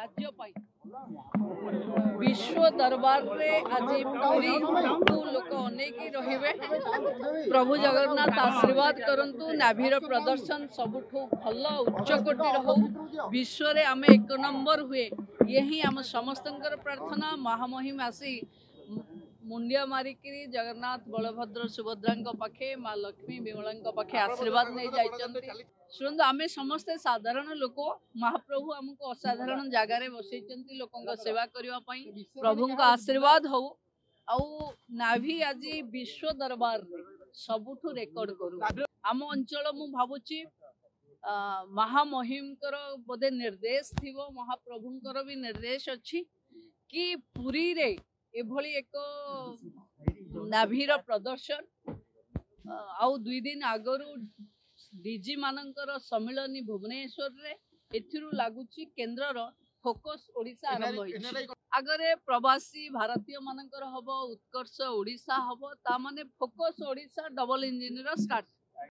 राज्य विश्व दरबार रे आज पूरी को लोक अनेक रहिबे। प्रभु जगन्नाथ आशीर्वाद करंतु नाभीर प्रदर्शन सबुठू भल उच्चकोटीर हो विश्व रे आम एक नंबर हुए यही आम समस्तंकर प्रार्थना। महामहिम आसी मुंडिया मारिकी जगन्नाथ बलभद्र सुभद्रा पाखे माँ लक्ष्मी विमला पाखे आशीर्वाद नहीं जाइछन्ति। शुणु आम समस्ते साधारण लोक महाप्रभु आमको असाधारण जगार बसई लोकों सेवा करने प्रभु आशीर्वाद हो आउ नाभी आज विश्व दरबार सबुठू रेकर्ड करू। आम अंचल मु भावुची महामहिमकर बोधे निर्देश थी महाप्रभुंकर भी निर्देश अच्छी कि पुरी रे एभली एक नाभीर प्रदर्शन आउ 2 दिन आगरू डीजी मानकर सम्मिलनी भुवनेश्वर रे एथिरु लागुची केंद्रर फोकस ओडिशा आरंभ होइछि। आगरे प्रवासी भारतीय मानकर हबो उत्कर्ष ओडिशा हबो ता माने फोकस ओडिशा डबल इंजिन रो स्टार्ट